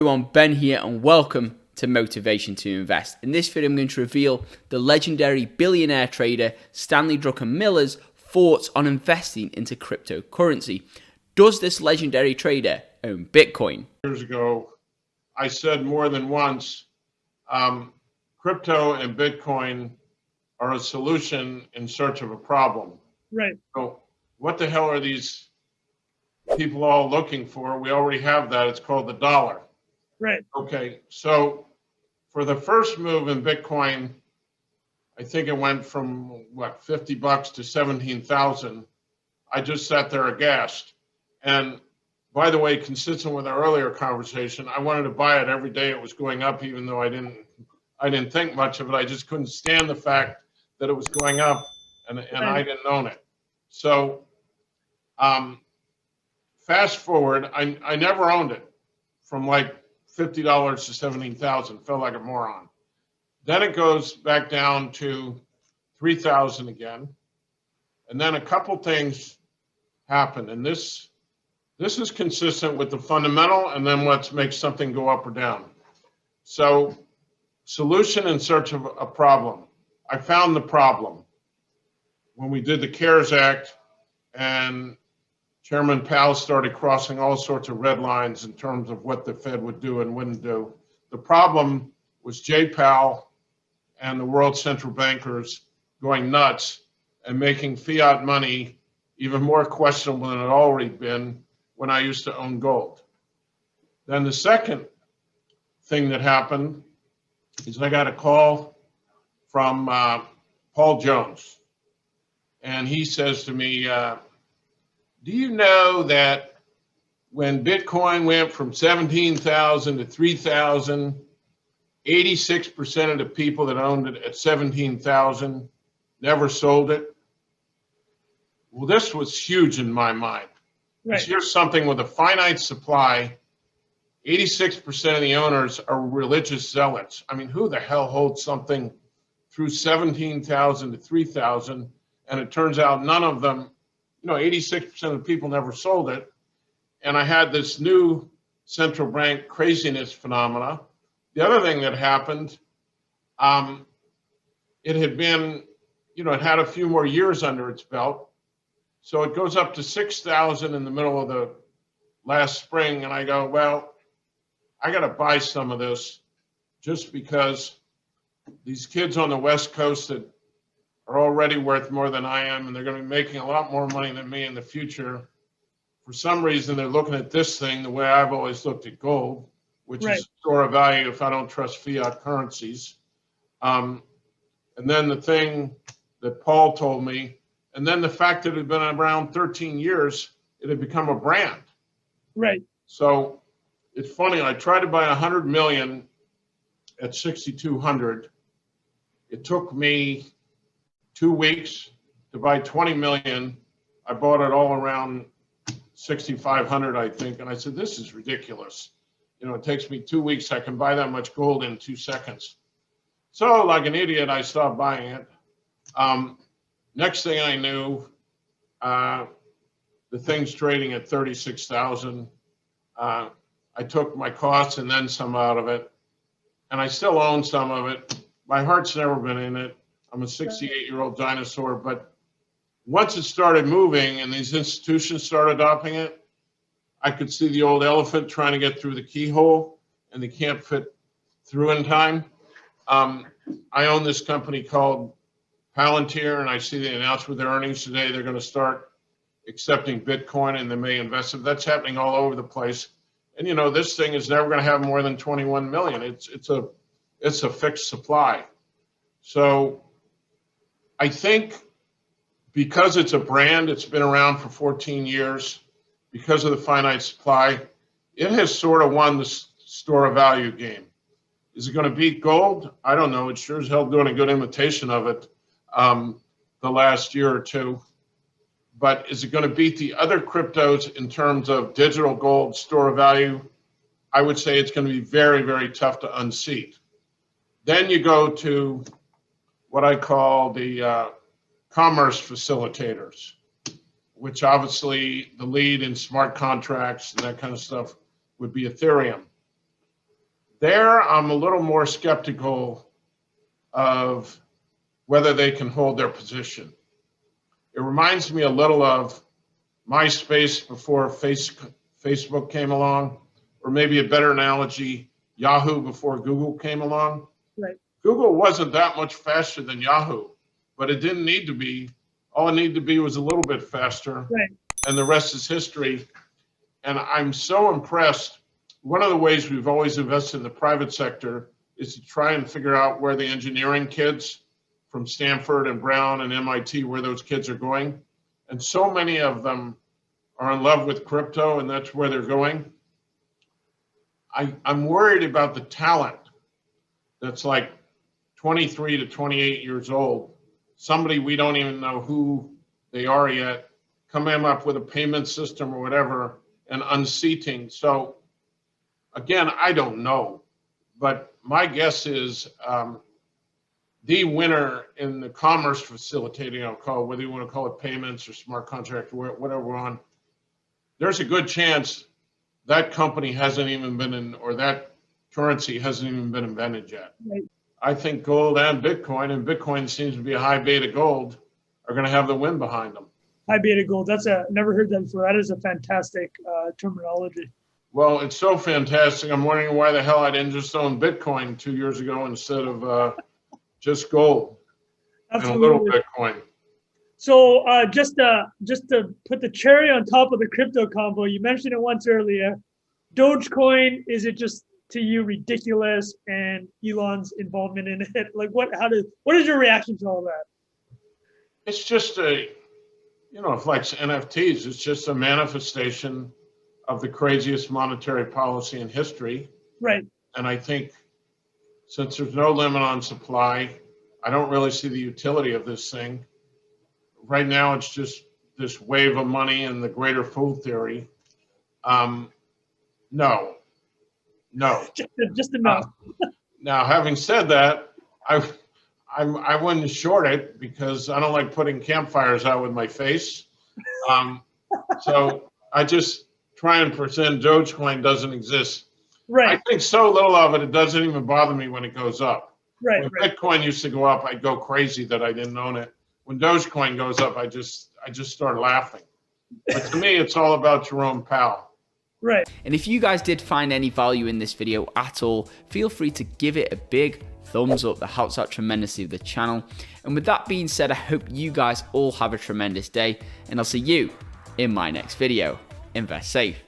Everyone, Ben here and welcome to Motivation to Invest. In this video I'm going to reveal the legendary billionaire trader Stanley Druckenmiller's thoughts on investing into cryptocurrency. Does this legendary trader own Bitcoin? Years ago, I said more than once, crypto and Bitcoin are a solution in search of a problem. Right. So what the hell are these people all looking for? We already have that. It's called the dollar. Right. Okay, so for the first move in Bitcoin, I think it went from what, $50 to 17,000. I just sat there aghast. And by the way, consistent with our earlier conversation, I wanted to buy it every day it was going up, even though I didn't think much of it. I just couldn't stand the fact that it was going up and I didn't own it. So fast forward, I never owned it from like $50 to 17,000, felt like a moron. Then it goes back down to 3,000 again. And then a couple things happen. And this is consistent with the fundamental and then what makes something go up or down. So solution in search of a problem. I found the problem when we did the CARES Act and Chairman Powell started crossing all sorts of red lines in terms of what the Fed would do and wouldn't do. The problem was Jay Powell and the world central bankers going nuts and making fiat money even more questionable than it had already been when I used to own gold. Then the second thing that happened is I got a call from Paul Jones. And he says to me, do you know that when Bitcoin went from 17,000 to 3,000, 86% of the people that owned it at 17,000 never sold it? Well, this was huge in my mind. Right. Here's something with a finite supply. 86% of the owners are religious zealots. I mean, who the hell holds something through 17,000 to 3,000? And it turns out none of them, 86% of the people never sold it. And I had this new central bank craziness phenomena. The other thing that happened, it had been, it had a few more years under its belt. So it goes up to 6,000 in the middle of the last spring. And I go, well, I got to buy some of this just because these kids on the West Coast that are already worth more than I am, and they're going to be making a lot more money than me in the future. For some reason, they're looking at this thing the way I've always looked at gold, which is a store of value if I don't trust fiat currencies. And then the thing that Paul told me, and then the fact that it had been around 13 years, it had become a brand. Right. So it's funny, I tried to buy 100 million at 6,200. It took me 2 weeks to buy 20 million. I bought it all around 6,500, I think. And I said, this is ridiculous. It takes me 2 weeks. I can buy that much gold in 2 seconds. So like an idiot, I stopped buying it. Next thing I knew, the thing's trading at 36,000. I took my costs and then some out of it. And I still own some of it. My heart's never been in it. I'm a 68-year-old dinosaur, but once it started moving and these institutions started adopting it, I could see the old elephant trying to get through the keyhole and they can't fit through in time. I own this company called Palantir, and I see they announced with their earnings today they're going to start accepting Bitcoin and they may invest it. That's happening all over the place. And this thing is never going to have more than 21 million. It's a fixed supply. So I think because it's a brand, it's been around for 14 years, because of the finite supply, it has sort of won the store of value game. Is it going to beat gold? I don't know. It sure as hell doing a good imitation of it the last year or two. But is it going to beat the other cryptos in terms of digital gold store of value? I would say it's going to be very, very tough to unseat. Then you go to what I call the commerce facilitators, which obviously the lead in smart contracts and that kind of stuff would be Ethereum. There, I'm a little more skeptical of whether they can hold their position. It reminds me a little of MySpace before Facebook came along, or maybe a better analogy, Yahoo before Google came along. Right. Google wasn't that much faster than Yahoo, but it didn't need to be. All it needed to be was a little bit faster, Right. and the rest is history. And I'm so impressed. One of the ways we've always invested in the private sector is to try and figure out where the engineering kids from Stanford and Brown and MIT, where those kids are going. And so many of them are in love with crypto, and that's where they're going. I'm worried about the talent that's like 23 to 28 years old. Somebody we don't even know who they are yet, coming up with a payment system or whatever, and unseating. So again, I don't know, but my guess is the winner in the commerce facilitating, I'll call it, whether you want to call it payments or smart contract or whatever we're on, there's a good chance that company hasn't even been in, or that currency hasn't even been invented yet. Right. I think gold and Bitcoin seems to be a high beta gold, are going to have the wind behind them. High beta gold. Never heard that before. That is a fantastic terminology. Well, it's so fantastic. I'm wondering why the hell I didn't just own Bitcoin 2 years ago instead of just gold. Absolutely. And a little Bitcoin. So just to put the cherry on top of the crypto combo, you mentioned it once earlier. Dogecoin, is it just to you ridiculous, and Elon's involvement in it? Like what is your reaction to all that? It's just if like NFTs, it's just a manifestation of the craziest monetary policy in history. Right. And I think since there's no limit on supply, I don't really see the utility of this thing. Right now, it's just this wave of money and the greater fool theory. No. Just a no. Now, having said that, I wouldn't short it because I don't like putting campfires out with my face. So I just try and pretend Dogecoin doesn't exist. Right. I think so little of it, it doesn't even bother me when it goes up. Right. When Bitcoin used to go up, I'd go crazy that I didn't own it. When Dogecoin goes up, I just start laughing. But to me, it's all about Jerome Powell. Right. And if you guys did find any value in this video at all, feel free to give it a big thumbs up. That helps out tremendously with the channel. And with that being said, I hope you guys all have a tremendous day, and I'll see you in my next video. Invest safe.